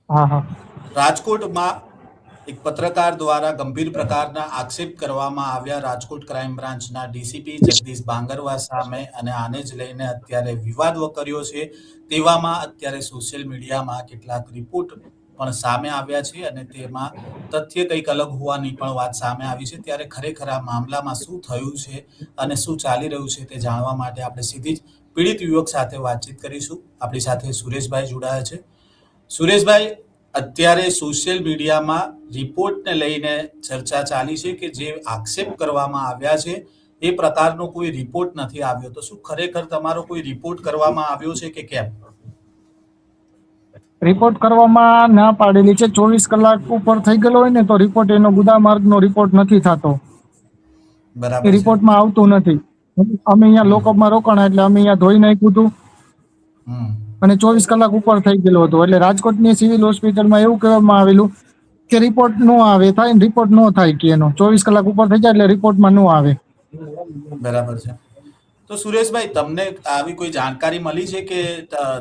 હા હા રાજકોટમાં એક પત્રકાર દ્વારા ગંભીર પ્રકારના આક્ષેપ કરવામાં આવ્યા રાજકોટ ક્રાઇમ બ્રાન્ચના ડીસીપી જગદીશ બાંગરવા સામે, અને આને જ લઈને અત્યારે વિવાદ વકર્યો છે. તેવામાં અત્યારે સોશિયલ મીડિયામાં કેટલાક રિપોર્ટ પણ સામે આવ્યા છે, અને તેમાં તથ્ય કંઈક અલગ હોવાની પણ વાત સામે આવી છે. ત્યારે ખરેખર આ મામલામાં શું થયું છે અને શું ચાલી રહ્યું છે તે જાણવા માટે આપણે સીધી જ પીડિત યુવક સાથે વાતચીત કરીશું. આપણી સાથે સુરેશભાઈ જોડાયા છે. સુરેશભાઈ, અત્યારે સોશિયલ મીડિયામાં રિપોર્ટને લઈને ચર્ચા ચાલી છે કે જે આક્ષેપ કરવામાં આવ્યા છે એ પ્રકારનો કોઈ રિપોર્ટ નથી આવ્યો, તો શું ખરેખર તમારો કોઈ રિપોર્ટ કરવામાં આવ્યો છે કે કેમ? રિપોર્ટ કરવામાં ના પાડેલી છે. 24 કલાક ઉપર થઈ ગયેલો હોય ને તો રિપોર્ટ એનો ગુદા માર્ગનો રિપોર્ટ નથી થતો. એ બરાબર છે. રિપોર્ટમાં આવતું નથી. અમે અહીંયા હમ લોકઅપમાં રોકાણા એટલે અમે અહીંયા ધોઈ નાખ્યું હતું હમ અને 24 કલાક ઉપર થઈ ગયેલો હતો. એટલે રાજકોટની સિવિલ હોસ્પિટલમાં એવું કહેવામાં આવેલું કે રિપોર્ટ નો આવે, થાય ને રિપોર્ટ નો થાય કે એનો 24 કલાક ઉપર થઈ જાય એટલે રિપોર્ટમાં નો આવે. બરાબર છે. તો સુરેશભાઈ, તમને આવી કોઈ જાણકારી મળી છે કે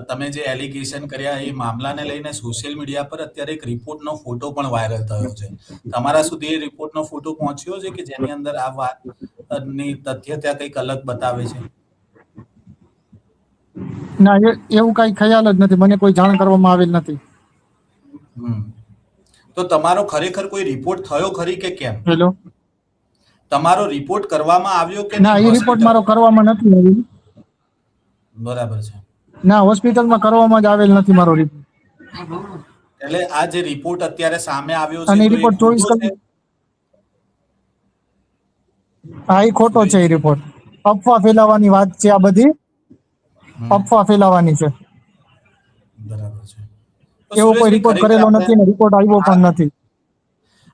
તમે જે એલિગેશન કર્યા એ મામલાને લઈને સોશિયલ મીડિયા પર અત્યારે એક રિપોર્ટનો ફોટો પણ વાયરલ થયો છે? તમારા સુધી એ રિપોર્ટનો ફોટો પહોંચ્યો છે કે જેની અંદર આ વાતની તથ્યતા કંઈક અલગ બતાવે છે? ના, એવું કાંઈ ખ્યાલ જ નથી. મને કોઈ જાણ કરવામાં આવેલ નથી. હમ તો તમારો ખરેખર કોઈ રિપોર્ટ થયો ખરી કે કેમ? હેલો. તમારો રિપોર્ટ કરવામાં આવ્યો કે ના, નહીં એ રિપોર્ટ હોસ્પિટલ? મારો કરવામાં નથી આવેલ. બરાબર છે. ના, હોસ્પિટલમાં કરવામાં જ આવેલ નથી મારો રિપોર્ટ. એટલે આ જે રિપોર્ટ અત્યારે સામે આવ્યો છે અને એ તો એ રિપોર્ટ 24 ખોટો છે? કલાક, હા, એ ખોટો છે. એ રિપોર્ટ અફવા ફેલાવવાની વાત છે. આ બધી હમ અફવા ફેલાવવાની છે. બરાબર છે. તો એવો કોઈ સુરેશભાઈ, રિપોર્ટ ખરેખર કરેલો આપણે નથી ને રિપોર્ટ આવ્યો આ પણ નથી.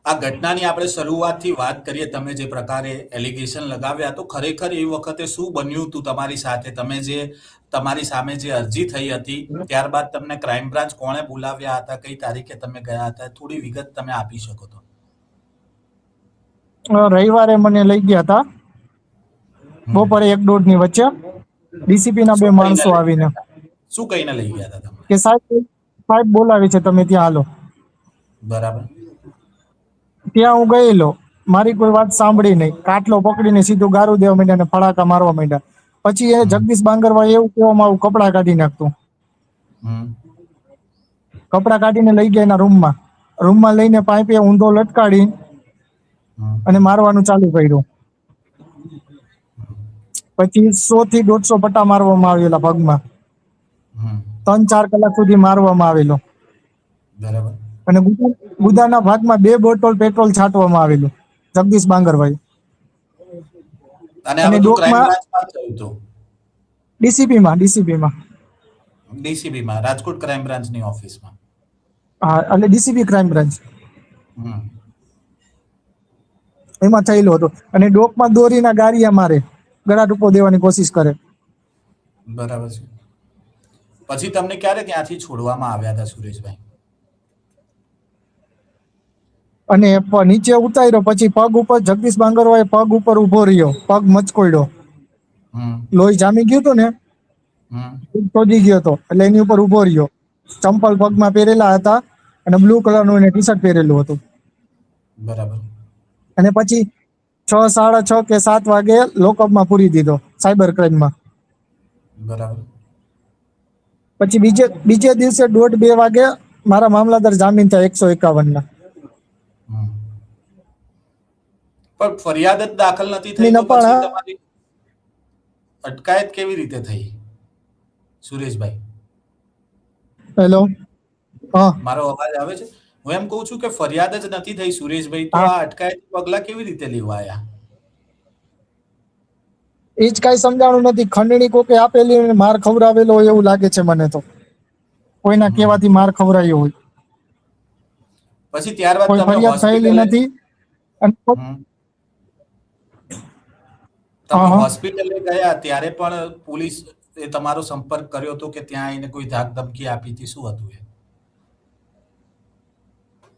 આ ઘટનાની આપણે શરૂઆતથી વાત કરીએ. તમે જે પ્રકારે એલિગેશન લગાવ્યા, તો ખરેખર એ વખતે શું બન્યું હતું તમારી સાથે? તમારી સામે જે અરજી થઈ હતી ત્યારબાદ તમને ક્રાઇમ બ્રાન્ચ કોણે બોલાવ્યા હતા? કઈ તારીખે તમે ગયા હતા? થોડી વિગત તમે આપી શકો તો. રવિવારે મને લઈ ગયા હતા બપોરે 1-1:30 ની વચ્ચે. ડીસીપી ના બે શું કહીને માણસો લઈ આવીને ગયા હતા? શું કહીને લઈ ગયા હતા તમને? કે સાહેબ બોલાવે છે, તમે ત્યાં હાલો. બરાબર. ત્યાં હું ગયેલો. મારી કોઈ વાત સાંભળી નહીં. કાટલો પકડીને સીધું ગારું દેવા માંડ્યા અને ફડાકા મારવા માંડ્યા. પછી એ હમ જગદીશ બાંગરવા એવું કહેવામાં આવ્યું, કપડાં કાઢી નાખતું. હમ કપડાં કાઢીને લઈ ગયા એના રૂમમાં લઈને પાઇપે ઊંધો લટકાડી હમ અને મારવાનું ચાલુ કર્યું. પછી 100 થી 150 પટ્ટા મારવામાં આવેલા પગમાં. હમ 3-4 કલાક સુધી મારવામાં આવેલો. બરાબર. અને ગુદાના ભાગમાં 2 બોટલ પેટ્રોલ છાંટવામાં આવેલું જગદીશ બાંગરભાઈ. અને આ અને બધું ક્રાઇમ ડોકમાં બ્રાન્ચમાં થયું હતું? ડીસીપીમાં ડીસીબીમાં, રાજકોટ ક્રાઇમ બ્રાન્ચની ઓફિસમાં? હા, એટલે ડીસીપી ક્રાઇમ બ્રાન્ચ હમ એમાં થયેલું હતું. અને ડોકમાં દોરીના ગારિયા મારે, ગળા ટૂંકો દેવાની કોશિશ કરે. બરાબર છે. પછી તમને ક્યારે ત્યાંથી છોડવામાં આવ્યા હતા સુરેશભાઈ? અને નીચે ઉતાર્યો પછી પગ ઉપર જગદીશ બાંગરવાએ પગ ઉપર ઉભો રહ્યો, પગ મચકોડ્યો. હમ લોહી જામી ગયું હતું ને, હમ તોડી ગયો હતો એટલે એની ઉપર ઉભો રહ્યો. ચંપલ પગમાં પહેરેલા હતા અને બ્લુ કલરનું એને ટી શર્ટ પહેરેલું હતું. બરાબર. અને પછી 6, 6:30 કે 7 વાગે લોકઅપમાં પૂરી દીધો, સાયબર ક્રાઇમમાં. બરાબર. પછી બીજે દિવસે 1:30-2 વાગે મારા મામલતદાર જામીન થયા 151 ના. હમ પણ ફરિયાદ જ દાખલ નથી થઈ તો પછી નપાળા. તમારી અટકાયત કેવી રીતે થઈ સુરેશભાઈ? હેલો. હા મારો અવાજ આવે છે? હું એમ કહું છું કે ફરિયાદ જ નથી થઈ સુરેશભાઈ, તો હા, આ અટકાયત પગલા કેવી રીતે લેવાયા? એ જ કાંઈ સમજાણું નથી. ખંડણી કોકે આપેલી અને માર ખવડાવેલો હોય એવું લાગે છે મને તો. કોઈના હમ કહેવાથી માર ખવડાવ્યો હોય. પછી ત્યારબાદ કોઈ તમે ફરિયાદ થયેલી હોસ્પિટલે નથી. અને હમ હા તમે હા હોસ્પિટલે ગયા ત્યારે પણ પોલીસ એ તમારો સંપર્ક કર્યો હતો કે ત્યાં આવીને કોઈ ધાક ધમકી આપી હતી? શું હતું એ?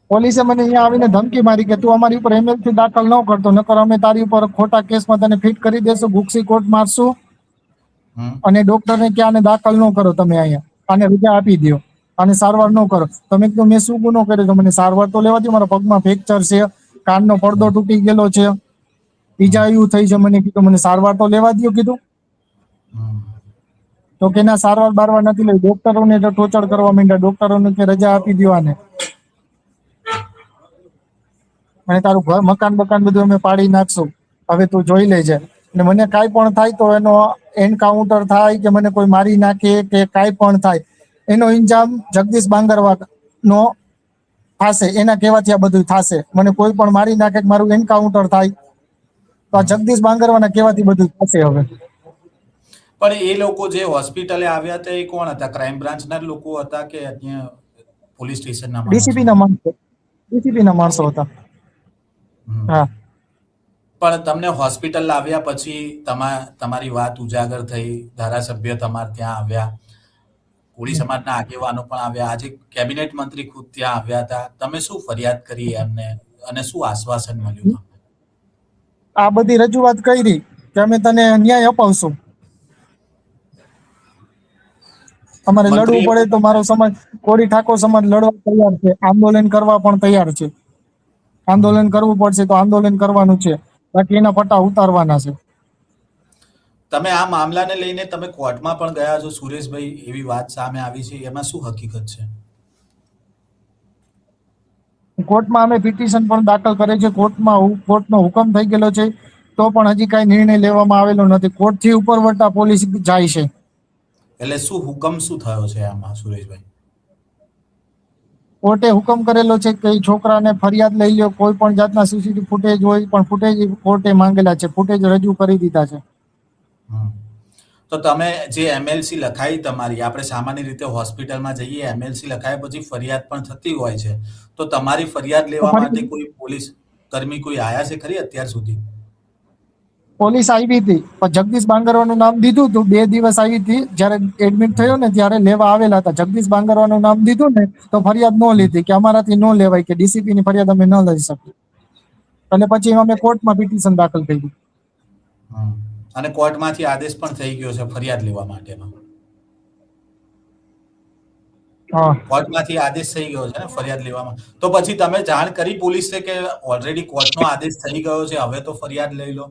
પોલીસે મને અહીંયા આવીને ધમકી મારી કે તું અમારી ઉપર એમએલથી દાખલ ન કરતો, નકર અમે તારી ઉપર ખોટા કેસમાં તને ફિટ કરી દેશું, ગુસ્સી કોર્ટ મારશું હમ અને ડોક્ટરને ક્યાં દાખલ ન કરો તમે અહીંયા, આને રજા આપી દો. અને સારવાર ન કરો. તમે કીધું મેં શું ગુનો કર્યો તો મને સારવાર તો લેવા દો, મારા પગમાં ફ્રેક્ચર છે, કાનનો પડદો તૂટી ગયેલો છે, ઈજા એવું થઈ છે, મને કીધું મને સારવાર તો લેવા દો કીધું. તો કે ના સારવાર બારવાર નથી લઈ. ડોક્ટરોને ટોચર કરવા માંડ્યા, ડોક્ટરોને કે રજા આપી દો આને, અને તારું ઘર મકાન બકાન બધું અમે પાડી નાખશું, હવે તું જોઈ લેજે. અને મને કાંઈ પણ થાય તો એનો એન્કાઉન્ટર થાય કે મને કોઈ મારી નાખે કે કાંઈ પણ થાય, એનો ઇન્જામ જગદીશ બાંગરવા નો થશે. એના કહેવાથી આ બધું થશે. મને કોઈ પણ મારી નાખે, મારું એન્કાઉન્ટર થાય તો આ જગદીશ બાંગરવાના કહેવાથી બધું થશે. હવે પણ એ લોકો જે હોસ્પિટલે આવ્યા હતા એ કોણ હતા? ક્રાઇમ બ્રાન્ચના જ લોકો હતા કે અહીંયા પોલીસ સ્ટેશનના ડીસીપી માણસો? ના માણસો હતા. હા, પણ તમને હોસ્પિટલ લાવ્યા પછી તમારી વાત ઉજાગર થઈ, ધારાસભ્ય તમારે ત્યાં આવ્યા, કોળી સમાજના આગેવાનો પણ આવ્યા, આજે કેબિનેટ મંત્રી ખુદ ત્યાં આવ્યા હતા. તમે શું ફરિયાદ કરી એમને અને શું આશ્વાસન મળ્યું તમને? આ બધી રજૂઆત કરી કે અમે તને ન્યાય અપાવશું. અમારે લડવું પડે તો મારો સમાજ, કોળી ઠાકોર સમાજ લડવા તૈયાર છે, આંદોલન કરવા પણ તૈયાર છે. આંદોલન કરવું પડશે તો આંદોલન કરવાનું છે, બાકી એના પટ્ટા ઉતારવાના છે. તમે આ મામલાને લઈને તમે કોર્ટમાં પણ ગયા છો સુરેશભાઈ, એવી વાત સામે આવી છે, એમાં શું હકીકત છે? કોર્ટમાં અમે પિટિશન પણ દાખલ કરે છે. કોર્ટનો હુકમ થઈ ગયેલો છે, તો પણ હજી કાંઈ નિર્ણય લેવામાં આવેલો નથી. કોર્ટથી ઉપર વટા પોલીસ જાય છે. એટલે શું હુકમ શું થયો છે આમાં સુરેશભાઈ? કોર્ટે હુકમ કરેલો છે કે છોકરાને ફરિયાદ લઈ લ્યો, કોઈ પણ જાતના સીસીટીવી ફૂટેજ હોય પણ ફૂટેજ કોર્ટે માંગેલા છે, ફૂટેજ રજૂ કરી દીધા છે. તો તમે જે એમએલસી લખાઈ તમારી, આપણે સામાન્ય રીતે હોસ્પિટલમાં જઈએ, એમએલસી લખાયા પછી ફરિયાદ પણ થતી હોય છે, તો તમારી ફરિયાદ લેવા માટે કોઈ પોલીસ કર્મી કોઈ આયા છે ખરી અત્યાર સુધી? પોલીસ આવી હતી, પણ જગદીશ બાંગરવાનું નામ દીધું હતું. 2 દિવસ આવી હતી, જ્યારે એડમિટ થયો ને ત્યારે લેવા આવેલા હતા. જગદીશ બાંગરવાનું નામ દીધું ને તો ફરિયાદ ન લીધી, કે અમારાથી ન લેવાય, કે ડીસીપી ની ફરિયાદ અમે ન લઈ શકીએ. અને પછી અમે કોર્ટમાં પિટિશન દાખલ કરી. અને કોર્ટમાંથી આદેશ પણ થઈ ગયો છે ફરિયાદ લેવા માટેનો. હા, કોર્ટમાંથી આદેશ થઈ ગયો છે ને ફરિયાદ લેવામાં. તો પછી તમે જાણ કરી પોલીસને કે ઓલરેડી કોર્ટનો આદેશ થઈ ગયો છે, હવે તો ફરિયાદ લઈ લો?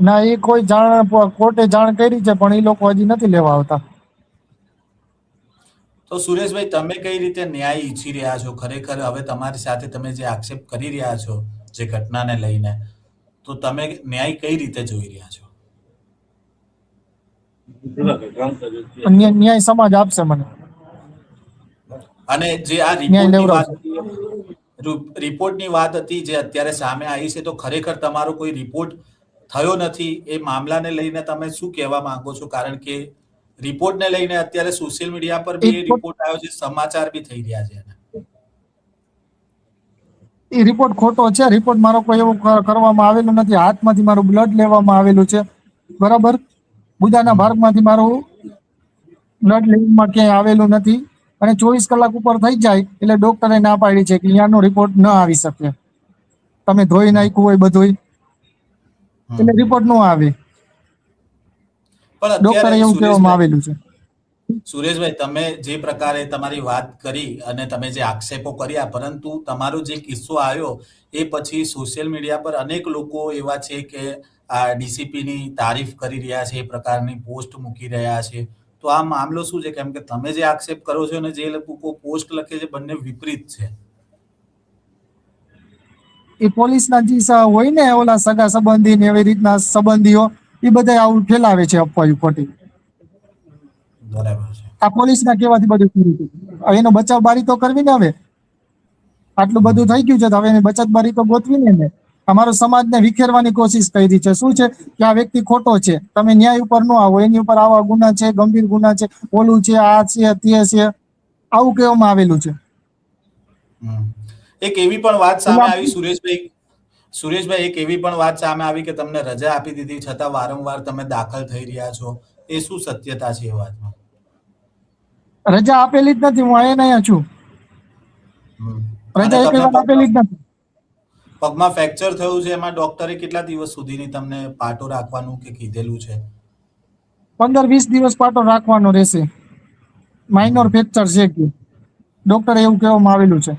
ના, એ કોઈ કોર્ટે જાણ કરી છે, પણ એ લોકો હજી નથી લેવા આવતા. તો સુરેશભાઈ, તમે કઈ રીતે ન્યાય ઈચ્છી રહ્યા છો? ખરેખર હવે તમારી સાથે તમે જે આક્ષેપ કરી રહ્યા છો જે ઘટનાને લઈને, તો તમે ન્યાય કઈ રીતે જોઈ રહ્યા છો? ન્યાય સમાજ આપશે મને. અને જે આ ન્યાય રિપોર્ટની વાત લેવડાવશે. રિપોર્ટની વાત હતી જે અત્યારે સામે આવી છે, તો ખરેખર તમારો કોઈ રિપોર્ટ થયો નથી, એ મામલાને લઈને તમે શું કહેવા માંગો છો? કારણ કે રિપોર્ટને લઈને અત્યારે સોશિયલ મીડિયા પર બી એ રિપોર્ટ આવ્યો છે, સમાચાર બી થઈ રહ્યા છે. એ રિપોર્ટ ખોટો છે. રિપોર્ટ મારો કોઈ એવું કરવામાં આવેલું નથી. હાથમાંથી મારું બ્લડ લેવામાં આવેલું છે, બરાબર. ગુદાના ભાગમાંથી મારું બ્લડ લેવામાં ક્યાંય આવેલું નથી. અને 24 કલાક ઉપર થઈ જાય એટલે ડોક્ટરે ના પાડી છે કે અહીંયાનો રિપોર્ટ ન આવી શકે. તમે ધોઈ નાખ્યું હોય બધું એટલે રિપોર્ટ ન આવે. પણ ડોક્ટરે અત્યારે એવું કહેવામાં આવેલું છે. સુરેશભાઈ, તમે જે પ્રકારે તમારી વાત કરી અને તમે જે આક્ષેપો કર્યા, પરંતુ તમારો જે કિસ્સો આવ્યો એ પછી સોશિયલ મીડિયા પર અનેક લોકો એવા છે કે આ ડીસીપીની તારીફ કરી રહ્યા છે, એ પ્રકારની પોસ્ટ મૂકી રહ્યા છે. તો આ મામલો શું છે? કેમ કે તમે જે આક્ષેપ કરો છો અને જે લોકો પોસ્ટ લખે છે, બંને વિપરીત છે. એ પોલીસના જે હોય ને ઓલા સગા સંબંધી ને એવી રીતના સંબંધીઓ, એ બધા આવું ફેલાવે છે અફવા ખોટી. બરાબર છે. આ પોલીસના કહેવાથી બધું પૂરું થયું. એનો બચાવ બારી તો કરવી ને. હવે આટલું બધું થઈ ગયું છે તો હવે એની બચત બારી તો ગોતવી ને. અમારો સમાજને વિખેરવાની કોશિશ કરી છે. શું છે કે આ વ્યક્તિ ખોટો છે, તમે ન્યાય ઉપર ન આવો, એની ઉપર આવા ગુના છે, ગંભીર ગુના છે, ઓલું છે, આ છે, તે છે, આવું કહેવામાં આવેલું છે. એક એવી પણ વાત સામે એટલે આવી સુરેશભાઈ, એક એવી પણ વાત સામે આવી કે તમને રજા આપી દીધી છતાં વારંવાર તમે દાખલ થઈ રહ્યા છો. એ શું સત્યતા છે એ વાતમાં? રજા આપેલી જ નથી. હું અહીંયા છું. અને રજા એક તમને વાર આપેલી જ નથી. પગમાં ફ્રેક્ચર થયું છે, એમાં ડોક્ટરે કેટલા દિવસ સુધીની તમને પાટો રાખવાનું કે કીધેલું છે? 15-20 દિવસ પાટો રાખવાનો રહેશે. માઇનોર ફ્રેક્ચર છે કે ડોક્ટરે એવું કહેવામાં આવેલું છે.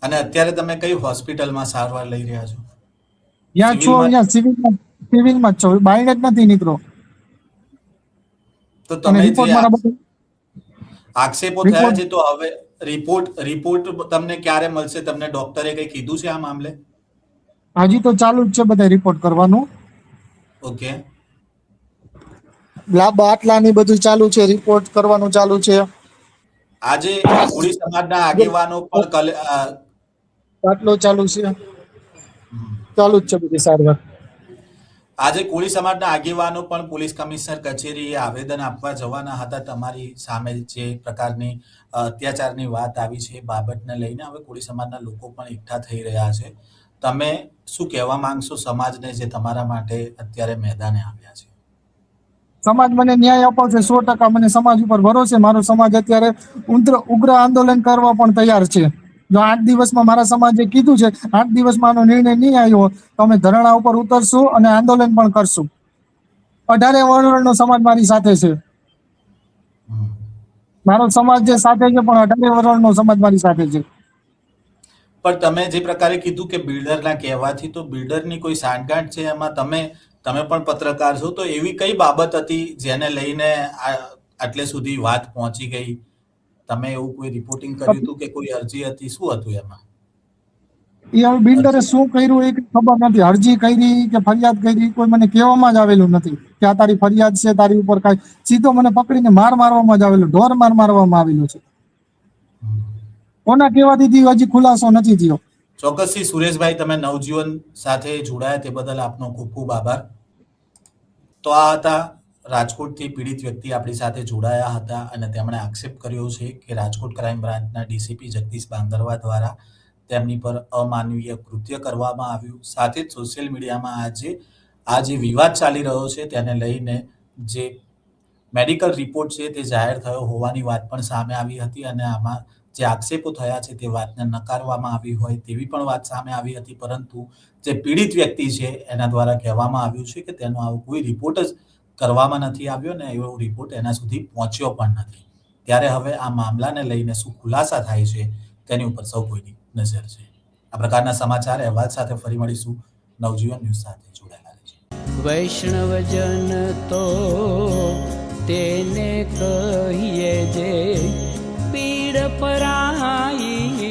અને અત્યારે તમે કઈ હોસ્પિટલમાં સારવાર લઈ રહ્યા છો? જ્યાં છો સિવિલમાં? અહીંયા સિવિલમાં જ છો, બહાર જ નથી નીકળો. તો અને તમે રિપોર્ટ જે મારા બધા આક્ષેપો થયા રિપોર્ટ છે તો હવે રિપોર્ટ તમને ક્યારે મળશે? તમને ડોક્ટરે કઈ કીધું છે આ મામલે? હજી તો ચાલુ જ છે બધા રિપોર્ટ કરવાનું. ઓકે. લાભ આટલાની બધું ચાલુ છે, રિપોર્ટ કરવાનું ચાલુ છે. આજે કોળી સમાજના આગેવાનો પણ આટલો ચાલુ છે, ચાલુ જ છે બધી સારવાર. આજે કોળી સમાજના આગેવાનો પણ પોલીસ કમિશનર કચેરીએ આવેદન આપવા જવાના હતા. તમારી સામે જે પ્રકારની અત્યાચારની વાત આવી છે એ બાબતને લઈને હવે કોળી સમાજના લોકો પણ એકઠા થઈ રહ્યા છે. તમે શું કહેવા માંગશો સમાજને જે તમારા માટે અત્યારે મેદાને આવ્યા છે? સમાજ મને ન્યાય અપાવશે 100%. મને સમાજ ઉપર ભરોસે. મારો સમાજ અત્યારે ઉગ્ર આંદોલન કરવા પણ તૈયાર છે. જો 8 દિવસમાં મારા સમાજે કીધું છે, 8 દિવસમાં આનો નિર્ણય નહીં આવ્યો તો અમે ધરણા ઉપર ઉતરશું અને આંદોલન પણ કરશું. 18 વર્ણનો સમાજ મારી સાથે છે. મારો સમાજ જે સાથે છે પણ 18 વર્ણનો સમાજ મારી સાથે છે. પણ તમે જે પ્રકારે કીધું કે બિલ્ડરના કહેવાથી, તો બિલ્ડરની કોઈ સાંઠગાંઠ છે એમાં? તમે પણ પત્રકાર છો, તો એવી કઈ બાબત હતી જેને લઈને આટલે સુધી વાત પહોંચી ગઈ? તમે એવું કોઈ રિપોર્ટિંગ કર્યું હતું કે કોઈ અરજી હતી? શું હતું એમાં? એ હવે બિલ્ડરે શું કર્યું એ ખબર નથી. અરજી કરી કે ફરિયાદ કરી કોઈ મને કહેવામાં જ આવેલું નથી કે આ તારી ફરિયાદ છે, તારી ઉપર કાંઈ. સીધો મને પકડીને મારવામાં જ આવેલું, ઢોર મારવામાં આવેલું છે. કોના કહેવાથી હજી ખુલાસો નથી થયો. ચોક્કસથી સુરેશભાઈ, તમે નવજીવન સાથે જોડાયા તે બદલ આપનો ખૂબ ખૂબ આભાર. તો આ હતા રાજકોટથી પીડિત વ્યક્તિ આપણી સાથે જોડાયા હતા અને તેમણે આક્ષેપ કર્યો છે કે રાજકોટ ક્રાઇમ બ્રાન્ચના ડીસીપી જગદીશ બાંગરવા દ્વારા તેમની પર અમાનવીય કૃત્ય કરવામાં આવ્યું. સાથે જ સોશિયલ મીડિયામાં આ જે વિવાદ ચાલી રહ્યો છે તેને લઈને જે મેડિકલ રિપોર્ટ છે તે જાહેર થયો હોવાની વાત પણ સામે આવી હતી અને આમાં જે આક્ષેપો થયા છે તે વાતને નકારવામાં આવી હોય તેવી પણ વાત સામે આવી હતી. પરંતુ જે પીડિત વ્યક્તિ છે એના દ્વારા કહેવામાં આવ્યું છે કે તેનો આવો કોઈ રિપોર્ટ જ કરવામાં નથી આવ્યો ને એવો રિપોર્ટ એના સુધી પહોંચ્યો પણ નથી. ત્યારે હવે આ મામલાને લઈને શું ખુલાસા થાય છે તેની ઉપર સૌ કોઈની નજર છે. આ પ્રકારના સમાચાર અહેવાલ સાથે ફરી મળીશું. નવજીવન ન્યૂઝ સાથે જોડાયેલા રહેજો. વૈષ્ણવજન તો તેને કહીએ જે પીડ પરાઈ